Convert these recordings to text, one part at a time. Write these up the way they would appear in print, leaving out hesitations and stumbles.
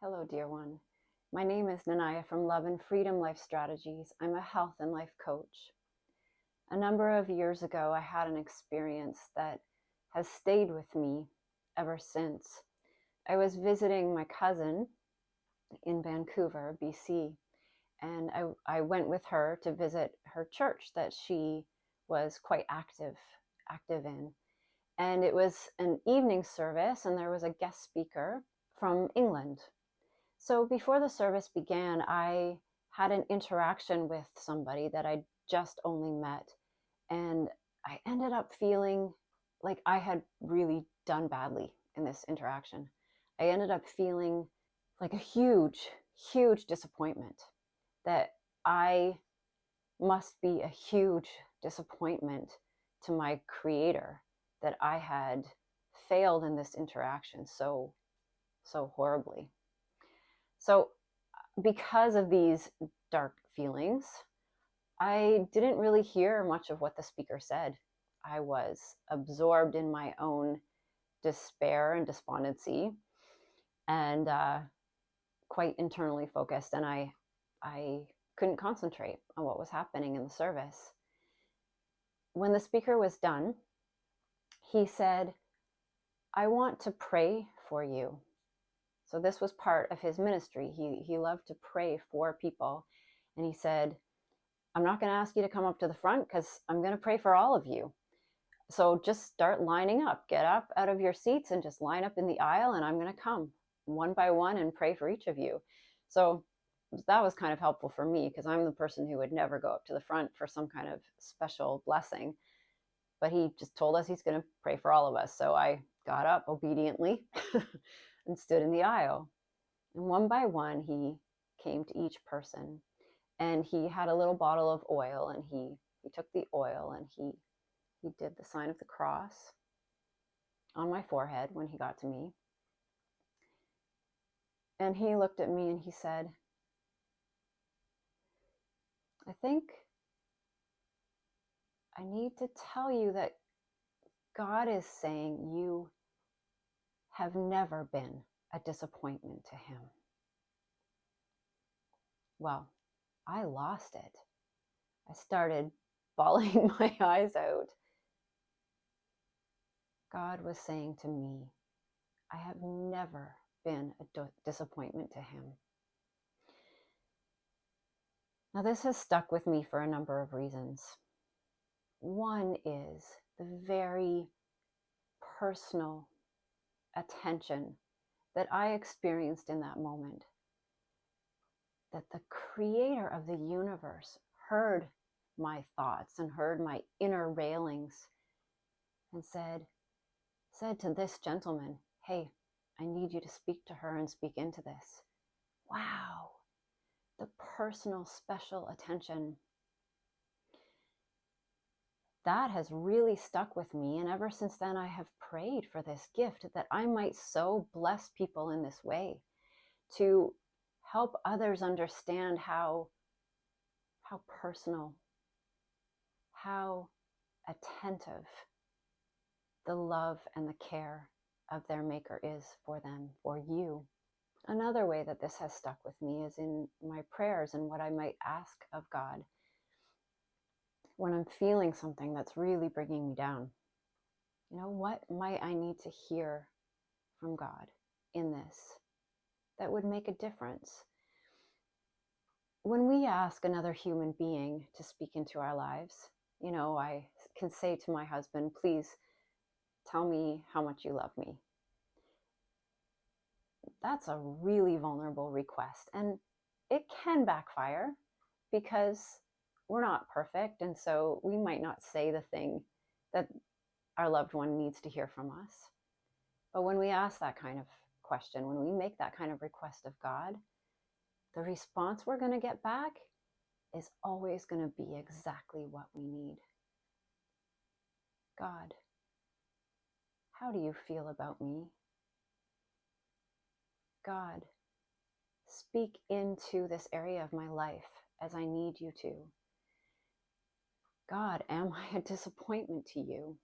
Hello, dear one. My name is Nanaya from Love and Freedom Life Strategies. I'm a health and life coach. A number of years ago, I had an experience that has stayed with me ever since. I was visiting my cousin in Vancouver, BC, and I went with her to visit her church that she was quite active in. And it was an evening service, and there was a guest speaker from England. So before the service began, I had an interaction with somebody that I just only met. And I ended up feeling like I had really done badly in this interaction. I ended up feeling like a huge disappointment that I must be a huge disappointment to my creator, that I had failed in this interaction so horribly. So because of these dark feelings, I didn't really hear much of what the speaker said. I was absorbed in my own despair and despondency, and quite internally focused, and I couldn't concentrate on what was happening in the service. When the speaker was done, he said, "I want to pray for you." So this was part of his ministry. He loved to pray for people. And he said, "I'm not going to ask you to come up to the front because I'm going to pray for all of you. So just start lining up. Get up out of your seats and just line up in the aisle, and I'm going to come one by one and pray for each of you." So that was kind of helpful for me because I'm the person who would never go up to the front for some kind of special blessing. But he just told us he's going to pray for all of us. So I got up obediently and stood in the aisle. And one by one, he came to each person. And he had a little bottle of oil, and he took the oil and he did the sign of the cross on my forehead when he got to me. And he looked at me and he said, "I think I need to tell you that God is saying you have never been a disappointment to him." Well, I lost it. I started bawling my eyes out. God was saying to me, I have never been a disappointment to him. Now, this has stuck with me for a number of reasons. One is the very personal attention that I experienced in that moment. That the creator of the universe heard my thoughts and heard my inner railings and said to this gentleman, "Hey, I need you to speak to her and speak into this." Wow, the personal, special attention. That has really stuck with me. And ever since then, I have prayed for this gift that I might so bless people in this way, to help others understand how personal, how attentive the love and the care of their maker is for them, for you. Another way that this has stuck with me is in my prayers and what I might ask of God when I'm feeling something that's really bringing me down. What might I need to hear from God in this that would make a difference? When we ask another human being to speak into our lives, I can say to my husband, "Please tell me how much you love me." That's a really vulnerable request, and it can backfire because we're not perfect, and so we might not say the thing that our loved one needs to hear from us. But when we ask that kind of question, when we make that kind of request of God, the response we're going to get back is always going to be exactly what we need. God, how do you feel about me? God, speak into this area of my life as I need you to. God, am I a disappointment to you?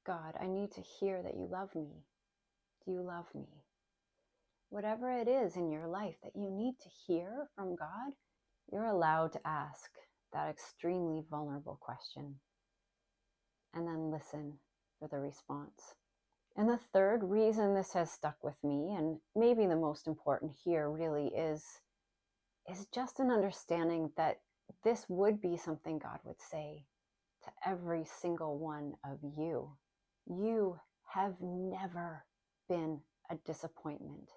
God, I need to hear that you love me. Do you love me? whatever it is in your life that you need to hear from God, you're allowed to ask that extremely vulnerable question and then listen for the response. And the third reason this has stuck with me, and maybe the most important here really is just an understanding that this would be something God would say to every single one of you. You have never been a disappointment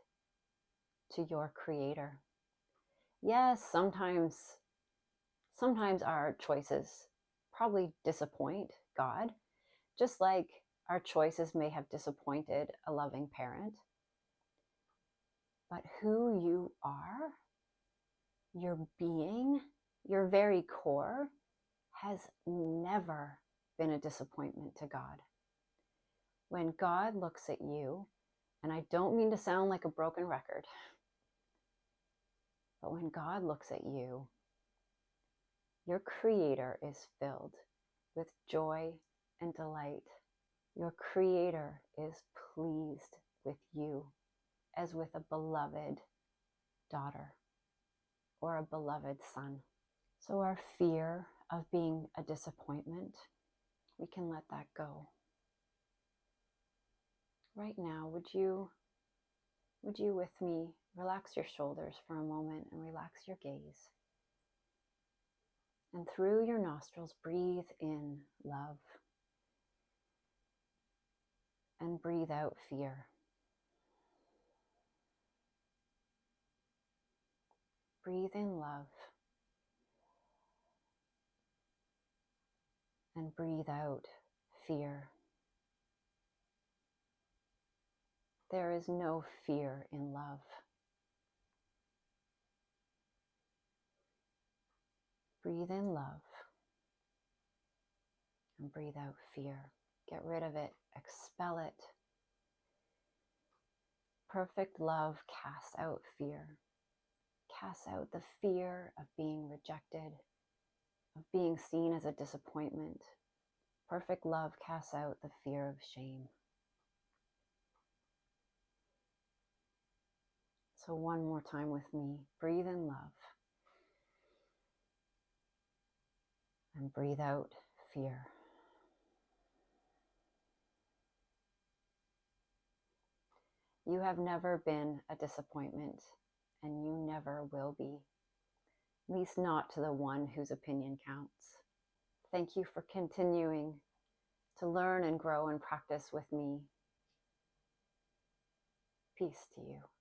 to your Creator. Yes, sometimes our choices probably disappoint God, just like our choices may have disappointed a loving parent. But who you are, your being, your very core, has never been a disappointment to God. When God looks at you, and I don't mean to sound like a broken record, but when God looks at you, your Creator is filled with joy and delight. Your Creator is pleased with you as with a beloved daughter or a beloved son. So our fear of being a disappointment, we can let that go. Right now, would you with me relax your shoulders for a moment and relax your gaze? And through your nostrils, breathe in love and breathe out fear. Breathe in love and breathe out fear. There is no fear in love. Breathe in love and breathe out fear. Get rid of it, expel it. Perfect love casts out fear. Casts out the fear of being rejected, of being seen as a disappointment. Perfect love casts out the fear of shame. So one more time with me. Breathe in love and breathe out fear. You have never been a disappointment, and you never will be, at least not to the one whose opinion counts. Thank you for continuing to learn and grow and practice with me. Peace to you.